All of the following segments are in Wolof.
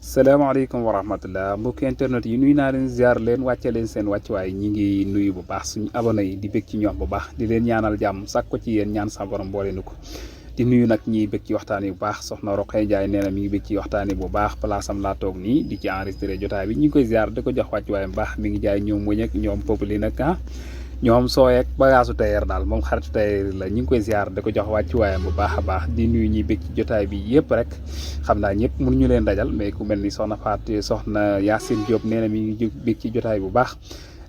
salaamaaleykum wa rahmatullah mbokki internet yi nuyu naa leen ziar leen wàcce leen seen wàccuwaay ñi ngi nuyu bu baax suñu abonné yi di bëgg ci ñoom bu baax di leen ñaanal jàmm sàkk ko ci yéen ñaan sa borom boole nu ko di nuyu nag ñiy bëgg ci waxtaan yi bu baax soxna Roqay Njaay nee na mi ngi bëgg ci waxtaan yi bu baax place am laa toog nii di ci enregistré jotaay bi ñu ngi koy ziar di ko jox wàccuwaay bu baax mi ngi jaay ñoom wëñ ak ñoom populi nag ñoom sooy ak bagaasu tailleur daal moom xaritu tailleur la ñu ngi koy ziar di ko jox wàccuwaayam bu baax a baax di nuyu ñi bëgg ci jotaay bi yëpp rek xam naa ñëpp mënuñu leen dajal mais ku mel ni soxna Fatou soxna Yacine Diop nee na mi ngi bëgg ci jotaay bu baax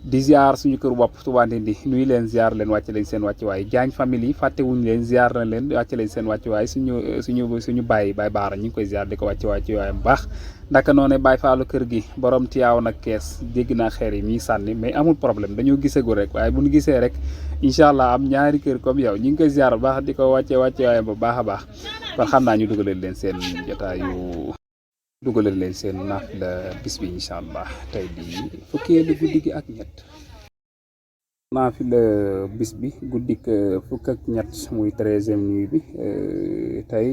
di ziar suñu kër bopp Touba Ndindi nuyu leen ziar leen wàcce leen seen wàccuwaay Diagne famille yi fàttewuñu leen ziar na leen wàcce leen seen wàccuwaay suñu bàyyi baara ñu ngi koy ziar di ko wàcce wàccuwaayam bu baax ndaka noonu bàyyi faalu kër gi borom tiyaaw nag kees dégg naa xeer yi mi sànni mais amul problème dañoo gisagul rek waaye bu ñu gisee rek incha allah am ñaari kër comme yow ñu ngi koy ziar bu baax di ko wàccuwaayam bu baax a baax kon xam naa ñu dugalal leen seen jotaayu dugalal leen seen naafila bis bi incha allah tey di fukkeelu guddi gi ak ñett naafila bis bi guddik fukk ak ñett muy 13e nuit bi tey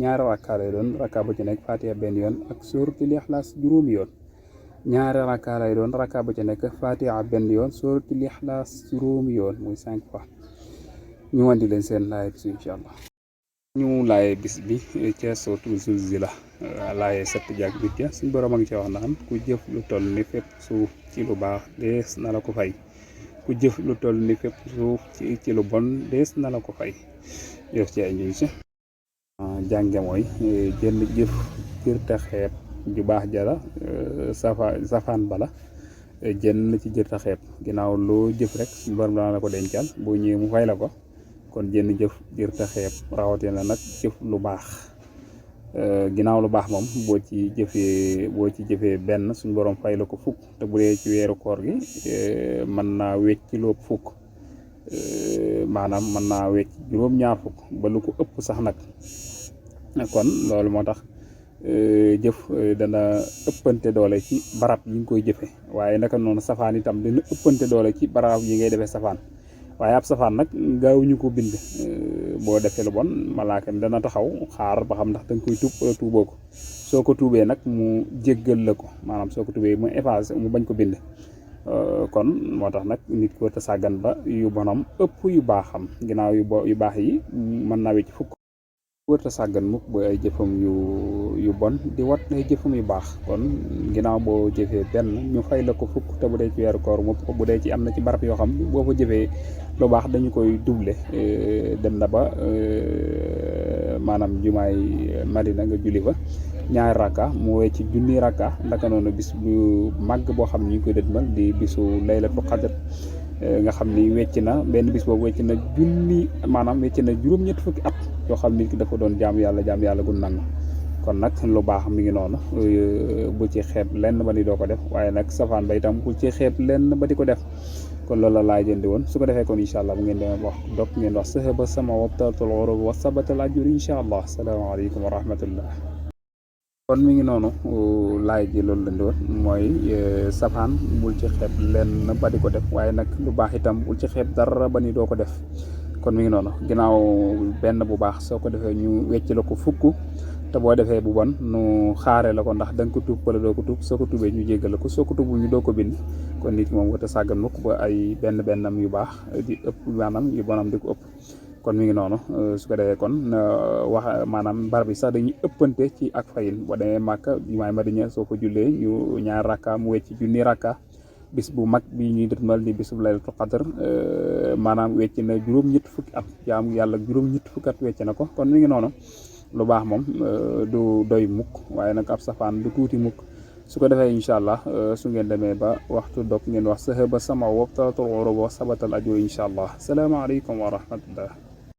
ñaari rakka lay doon rakka bu ci nekk fatiha benn yoon ak suratul ixlaas juróomi yoon ñaari rakka lay doon rakka bu ci nekk fatiha benn yoon suratul ixlaas juróomi yoon muy 5 fois ñu wandi leen seen laay bis incha allah ñu laaye bis bi ca sootul Zulzila laaye sett jàg bit ja suñ borom a ngi ci wax naan ku jëf lu toll ni fépp suuf ci lu baax dees na la ko fay ku jëf lu toll ni fépp suuf ci lu bon dees na la ko fay jëf ci ay njuñ si jànge mooy jënd jëf jërta xeeb ju baax jala safaan bala jënn ci jërta xeeb ginnaaw loo jëf rek suñ borom dana la ko dencal boo ñëwee mu fay la ko kon jënn jëf jërta xeeb rawatina nag jëf lu baax ginnaaw lu baax moom boo ci jëfee benn suñ borom fay la ko fukk te bu dee ci weeru koor gi mën naa wecc lu ëpp fukk maanaam mën naa wecc juróom-ñaar fukk ba lu ko ëpp sax nag kon loolu moo tax jëf dana ëppante doole ci barab yi nga koy jëfe waaye naka noonu safaan itam dana ëppante doole ci barab yi ngay defee safaan waaye ab safaan nag gaawuñu ko bind boo defee lu bon malaaka mi dana taxaw xaar ba xam ndax danga koy tuub wala tuuboo ko soo ko tuubee nag mu jéggal la ko maanaam soo ko tuubee mu effacé mu bañ ko bind kon moo tax nag nit ko te sàggan ba yu bonam ëpp yu baaxam ginnaaw yu baax yi mën naa wecc fukk wërta sàggan mukk ba ay jëfam yu bon di wat ay jëfam yu baax kon ginnaaw boo jëfee benn ñu fay la ko fukk te bu dee ci weeru koor mopp bu dee ci am na ci barab yoo xam boo fa jëfee lu baax dañu koy doublé dem na ba maanaam jumaay Madina nga julli fa ñaari rakka mu wecc junni rakka ndaka noonu bis bu màgg boo xam ne ñu ngi koy dëdmal di bisu laylatul qadr nga xam ni wecc na benn bis boobu wecc na junni maanaam wecc na juróom-ñett fukki at yoo xam nit ki dafa doon jaam yàlla gu nangu kon nag lu baax mi ngi noonu bu ci xeeb lenn ba ni doo ko def waaye nag safaan ba itam bu ci xeeb lenn ba di ko def kon loolu la laay jëndi woon su ko defee kon incha allah bu ngeen demee wax dok ngeen wax sahaba sama wabtatul urub wa sabatal ajur incha allah salaamaaleykum wa rahmatullah kon mi ngi noonu laay ji loolu lañ doon mooy safaan bul ci xeeb lenn ba di ko def waaye nag lu baax itam bul ci xeeb dara ba ni doo ko def kon mi ngi noonu ginnaaw benn bu baax soo ko defee ñu wecc la ko fukk te boo defee bu bon nu xaare la ko ndax da nga ko tuub wala doo ko tuub soo ko tuubee ñu jéggal la ko soo ko tuubul ñu doo ko bind kon nit ki moom wata sàggan mukk ba ay bennam yu baax di ëpp maanaam yu bonam di ko ëpp kon mi ngi noonu su ko defee kon wax maanaam barab yi sax dañuy ëppante ci ak fayin boo demee Màkka jumaay Madina soo ko jullee ñu ñaar rakka mu wecc junni rakka bis bu mag bi ñuy dëtmal di bisu laylatul qadr maanaam wecc na juróom-ñett fukki at jaamu yàlla juróom-ñett fukki at wecc na ko kon mi ngi noonu lu baax moom du doy mukk waaye nag ab safaan du tuuti mukk su ko defee incha allah su ngeen demee ba waxtu dog ngeen wax sahaba sama wabtatul urub wa sabatal ajur incha allah salaamaaleykum wa rahmatullah